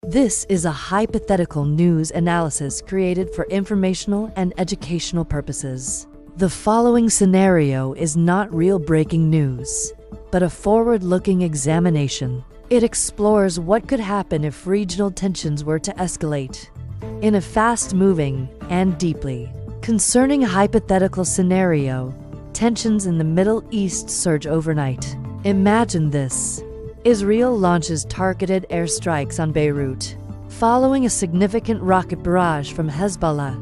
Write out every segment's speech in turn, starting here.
This is a hypothetical news analysis created for informational and educational purposes. The following scenario is not real breaking news, but a forward-looking examination. It explores what could happen if regional tensions were to escalate in a fast-moving and deeply concerning hypothetical scenario. Tensions in the Middle East surge overnight. Imagine this. Israel launches targeted airstrikes on Beirut, following a significant rocket barrage from Hezbollah.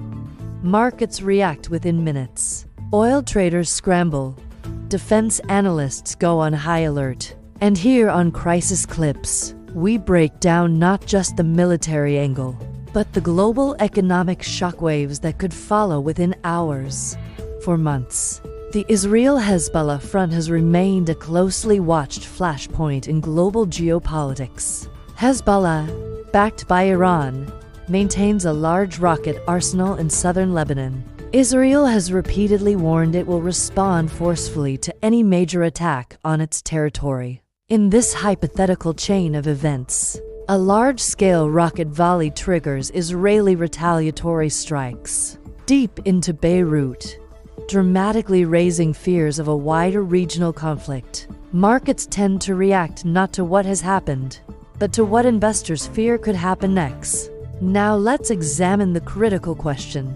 Markets react within minutes. Oil traders scramble. Defense analysts go on high alert. And here on Crisis Clips, we break down not just the military angle, but the global economic shockwaves that could follow within hours. For months, the Israel-Hezbollah front has remained a closely watched flashpoint in global geopolitics. Hezbollah, backed by Iran, maintains a large rocket arsenal in southern Lebanon. Israel has repeatedly warned it will respond forcefully to any major attack on its territory. In this hypothetical chain of events, a large-scale rocket volley triggers Israeli retaliatory strikes deep into Beirut, dramatically raising fears of a wider regional conflict. Markets tend to react not to what has happened, but to what investors fear could happen next. Now let's examine the critical question.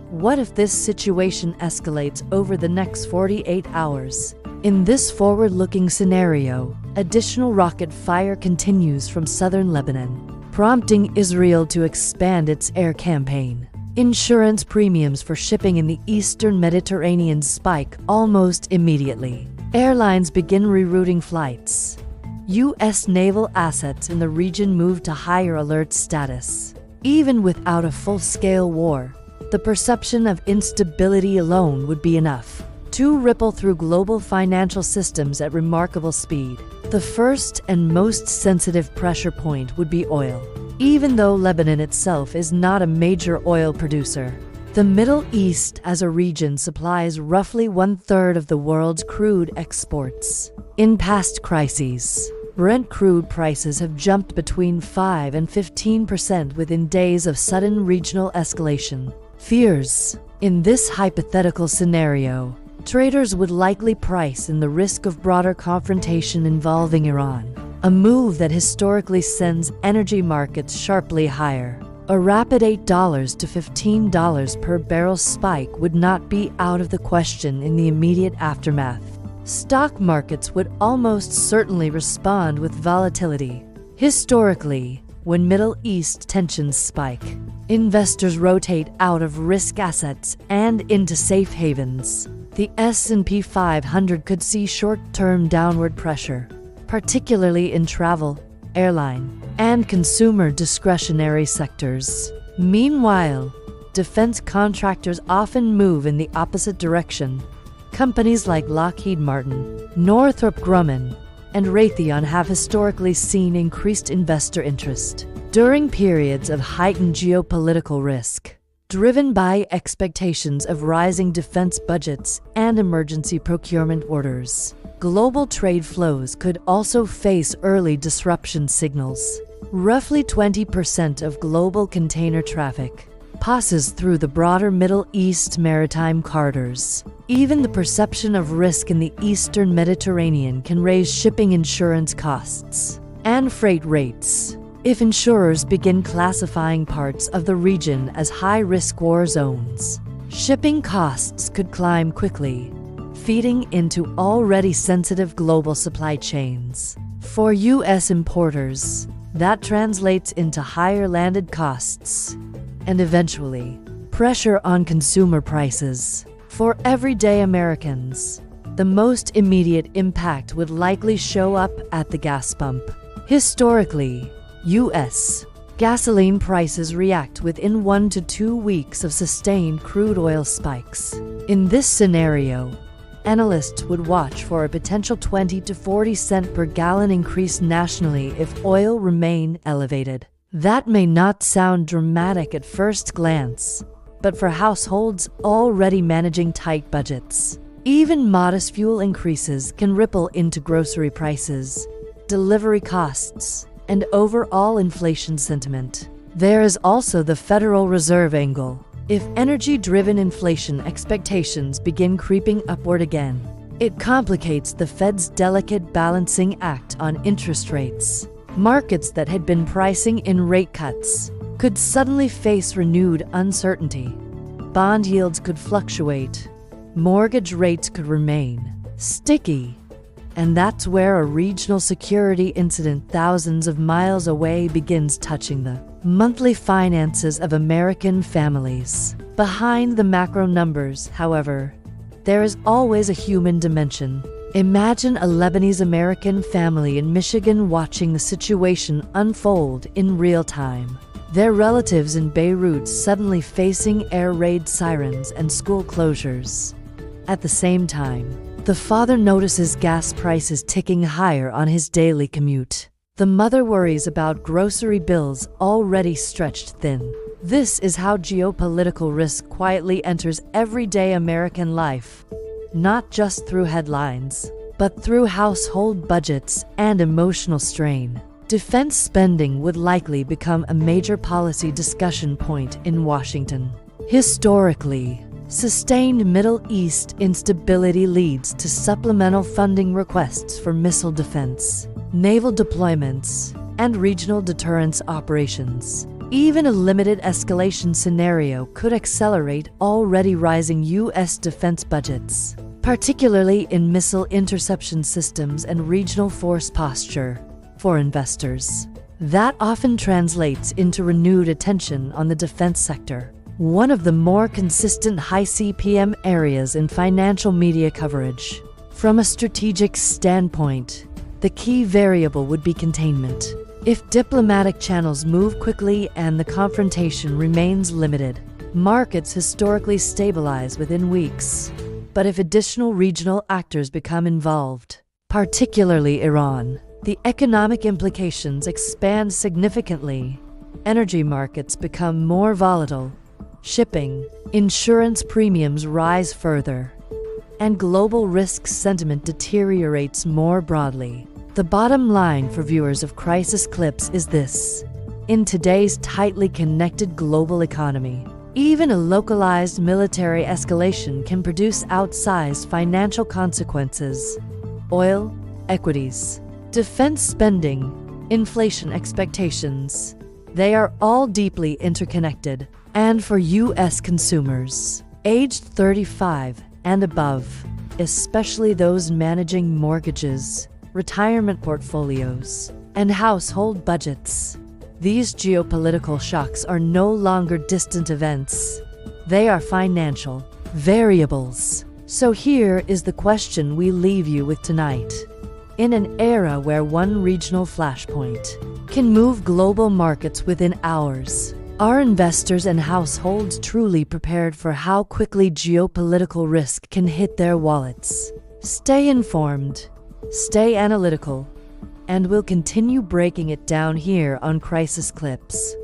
What if this situation escalates over the next 48 hours? In this forward-looking scenario, additional rocket fire continues from southern Lebanon, prompting Israel to expand its air campaign. Insurance premiums for shipping in the eastern Mediterranean spike almost immediately. Airlines begin rerouting flights. U.S. naval assets in the region move to higher alert status. Even without a full-scale war, the perception of instability alone would be enough to ripple through global financial systems at remarkable speed. The first and most sensitive pressure point would be oil. Even though Lebanon itself is not a major oil producer, the Middle East as a region supplies roughly 1/3 of the world's crude exports. In past crises, Brent crude prices have jumped between 5 and 15% within days of sudden regional escalation. Fears. In this hypothetical scenario, traders would likely price in the risk of broader confrontation involving Iran, a move that historically sends energy markets sharply higher. A rapid $8 to $15 per barrel spike would not be out of the question in the immediate aftermath. Stock markets would almost certainly respond with volatility. Historically, when Middle East tensions spike, investors rotate out of risk assets and into safe havens. The S&P 500 could see short-term downward pressure, particularly in travel, airline, and consumer discretionary sectors. Meanwhile, defense contractors often move in the opposite direction. Companies like Lockheed Martin, Northrop Grumman, and Raytheon have historically seen increased investor interest during periods of heightened geopolitical risk, driven by expectations of rising defense budgets and emergency procurement orders. Global trade flows could also face early disruption signals. Roughly 20% of global container traffic passes through the broader Middle East maritime corridors. Even the perception of risk in the eastern Mediterranean can raise shipping insurance costs and freight rates if insurers begin classifying parts of the region as high-risk war zones. Shipping costs could climb quickly, feeding into already sensitive global supply chains. For U.S. importers, that translates into higher landed costs and eventually pressure on consumer prices. For everyday Americans, the most immediate impact would likely show up at the gas pump. Historically, U.S. gasoline prices react within 1 to 2 weeks of sustained crude oil spikes. In this scenario, analysts would watch for a potential 20 to 40 cent per gallon increase nationally if oil remained elevated. That may not sound dramatic at first glance, but for households already managing tight budgets, even modest fuel increases can ripple into grocery prices, delivery costs, and overall inflation sentiment. There is also the Federal Reserve angle. If energy-driven inflation expectations begin creeping upward again, it complicates the Fed's delicate balancing act on interest rates. Markets that had been pricing in rate cuts could suddenly face renewed uncertainty. Bond yields could fluctuate, mortgage rates could remain sticky, and that's where a regional security incident thousands of miles away begins touching the monthly finances of American families. Behind the macro numbers, however, there is always a human dimension. Imagine a Lebanese-American family in Michigan watching the situation unfold in real time. Their relatives in Beirut suddenly facing air raid sirens and school closures. At the same time, the father notices gas prices ticking higher on his daily commute. The mother worries about grocery bills already stretched thin. This is how geopolitical risk quietly enters everyday American life, not just through headlines, but through household budgets and emotional strain. Defense spending would likely become a major policy discussion point in Washington. Historically, sustained Middle East instability leads to supplemental funding requests for missile defense, naval deployments, and regional deterrence operations. Even a limited escalation scenario could accelerate already rising U.S. defense budgets, particularly in missile interception systems and regional force posture. For investors, that often translates into renewed attention on the defense sector, one of the more consistent high CPM areas in financial media coverage. From a strategic standpoint, the key variable would be containment. If diplomatic channels move quickly and the confrontation remains limited, markets historically stabilize within weeks. But if additional regional actors become involved, particularly Iran, the economic implications expand significantly. Energy markets become more volatile, shipping, insurance premiums rise further, and global risk sentiment deteriorates more broadly. The bottom line for viewers of Crisis Clips is this: in today's tightly connected global economy, even a localized military escalation can produce outsized financial consequences. Oil, equities, defense spending, inflation expectations, they are all deeply interconnected. And for U.S. consumers aged 35 and above, especially those managing mortgages, retirement portfolios, and household budgets, these geopolitical shocks are no longer distant events. They are financial variables. So here is the question we leave you with tonight. In an era where one regional flashpoint can move global markets within hours, are investors and households truly prepared for how quickly geopolitical risk can hit their wallets? Stay informed, stay analytical, and we'll continue breaking it down here on Crisis Clips.